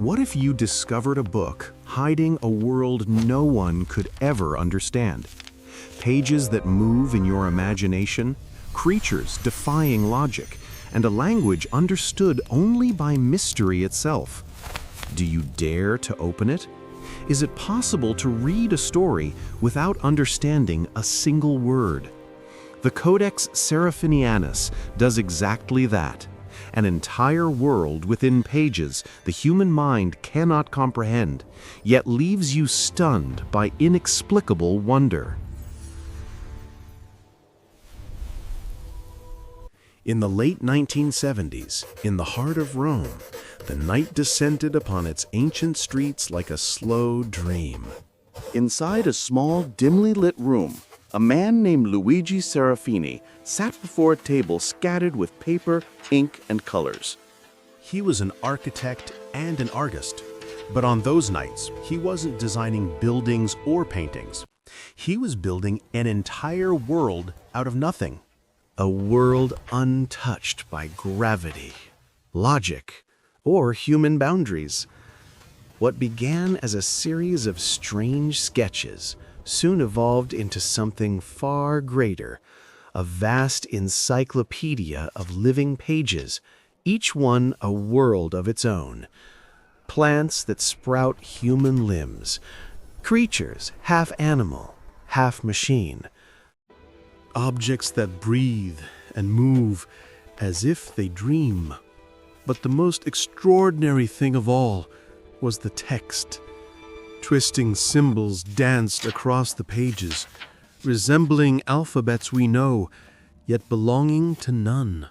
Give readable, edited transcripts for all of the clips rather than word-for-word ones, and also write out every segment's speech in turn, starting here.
What if you discovered a book hiding a world no one could ever understand? Pages that move in your imagination, creatures defying logic, and a language understood only by mystery itself. Do you dare to open it? Is it possible to read a story without understanding a single word? The Codex Seraphinianus does exactly that. An entire world within pages the human mind cannot comprehend, yet leaves you stunned by inexplicable wonder. In the late 1970s, in the heart of Rome, the night descended upon its ancient streets like a slow dream. Inside a small, dimly lit room, a man named Luigi Serafini sat before a table scattered with paper, ink, and colors. He was an architect and an artist, but on those nights, he wasn't designing buildings or paintings. He was building an entire world out of nothing. A world untouched by gravity, logic, or human boundaries. What began as a series of strange sketches soon evolved into something far greater, a vast encyclopedia of living pages, each one a world of its own. Plants that sprout human limbs, creatures half animal, half machine. Objects that breathe and move as if they dream. But the most extraordinary thing of all was the text. Twisting symbols danced across the pages, resembling alphabets we know, yet belonging to none.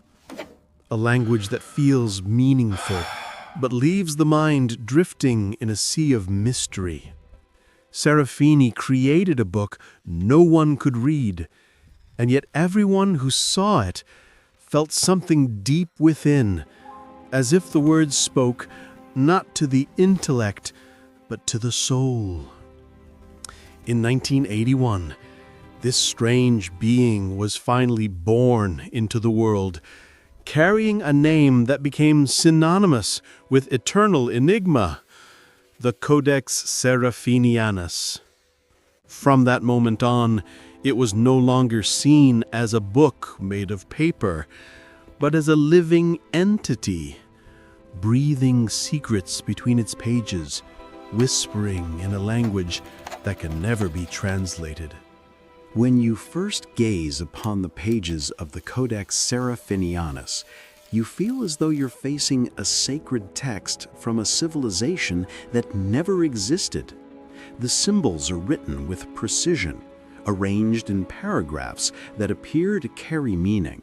A language that feels meaningful, but leaves the mind drifting in a sea of mystery. Serafini created a book no one could read, and yet everyone who saw it felt something deep within, as if the words spoke not to the intellect, but to the soul. In 1981, this strange being was finally born into the world, carrying a name that became synonymous with eternal enigma, the Codex Seraphinianus. From that moment on, it was no longer seen as a book made of paper, but as a living entity, breathing secrets between its pages, whispering in a language that can never be translated. When you first gaze upon the pages of the Codex Seraphinianus, you feel as though you're facing a sacred text from a civilization that never existed. The symbols are written with precision, arranged in paragraphs that appear to carry meaning.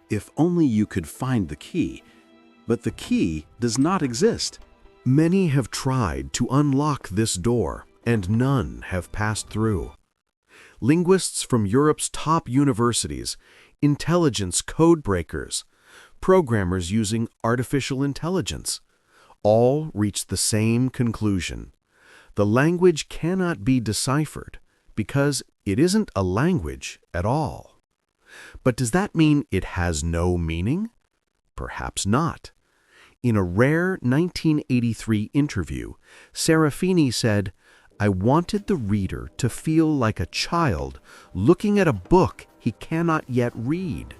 If only you could find the key. But the key does not exist. Many have tried to unlock this door, and none have passed through. Linguists from Europe's top universities, intelligence code breakers, programmers using artificial intelligence, all reached the same conclusion. The language cannot be deciphered because it isn't a language at all. But does that mean it has no meaning? Perhaps not. In a rare 1983 interview, Serafini said, "I wanted the reader to feel like a child looking at a book he cannot yet read."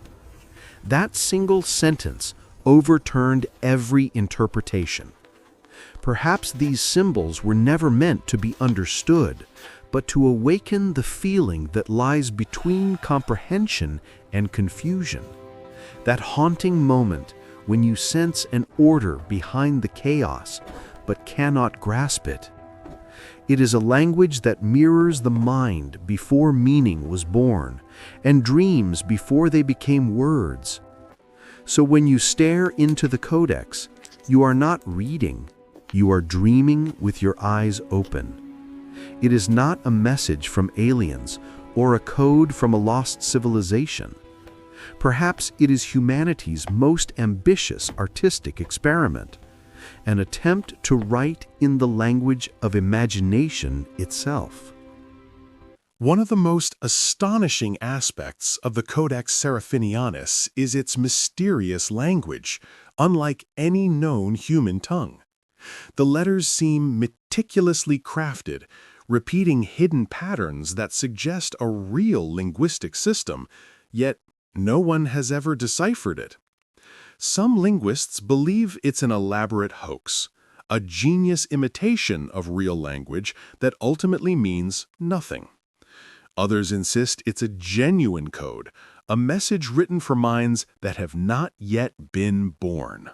That single sentence overturned every interpretation. Perhaps these symbols were never meant to be understood, but to awaken the feeling that lies between comprehension and confusion. That haunting moment when you sense an order behind the chaos, but cannot grasp it. It is a language that mirrors the mind before meaning was born, and dreams before they became words. So when you stare into the Codex, you are not reading, you are dreaming with your eyes open. It is not a message from aliens or a code from a lost civilization. Perhaps it is humanity's most ambitious artistic experiment, an attempt to write in the language of imagination itself. One of the most astonishing aspects of the Codex Seraphinianus is its mysterious language, unlike any known human tongue. The letters seem meticulously crafted, repeating hidden patterns that suggest a real linguistic system, yet no one has ever deciphered it. Some linguists believe it's an elaborate hoax, a genius imitation of real language that ultimately means nothing. Others insist it's a genuine code, a message written for minds that have not yet been born.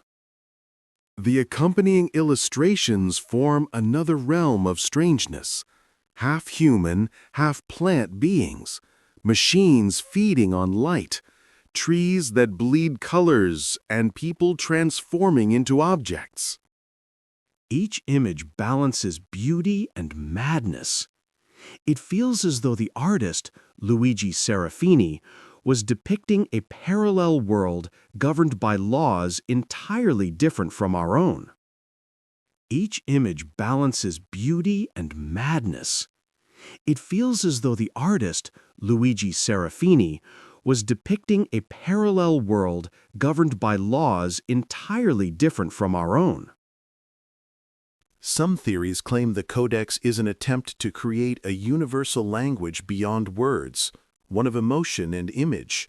The accompanying illustrations form another realm of strangeness. Half-human, half-plant beings, machines feeding on light, trees that bleed colors, and people transforming into objects. Each image balances beauty and madness. It feels as though the artist, Luigi Serafini, was depicting a parallel world governed by laws entirely different from our own. Each image balances beauty and madness. It feels as though the artist, Luigi Serafini, was depicting a parallel world governed by laws entirely different from our own. Some theories claim the Codex is an attempt to create a universal language beyond words, one of emotion and image.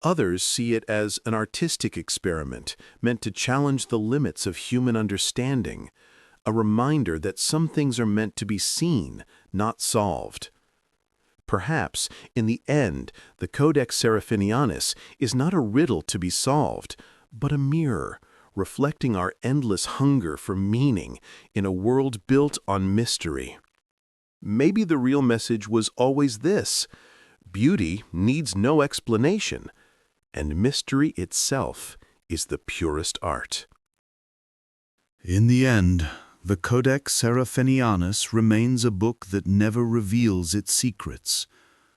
Others see it as an artistic experiment meant to challenge the limits of human understanding, a reminder that some things are meant to be seen, not solved. Perhaps, in the end, the Codex Seraphinianus is not a riddle to be solved, but a mirror, reflecting our endless hunger for meaning in a world built on mystery. Maybe the real message was always this: beauty needs no explanation, and mystery itself is the purest art. In the end, the Codex Seraphinianus remains a book that never reveals its secrets,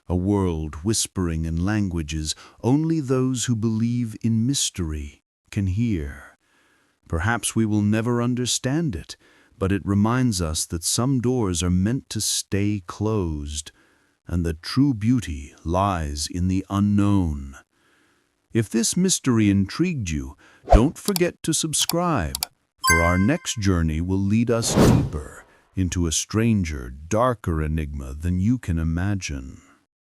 a world whispering in languages only those who believe in mystery can hear. Perhaps we will never understand it, but it reminds us that some doors are meant to stay closed, and that true beauty lies in the unknown. If this mystery intrigued you, don't forget to subscribe, for our next journey will lead us deeper into a stranger, darker enigma than you can imagine.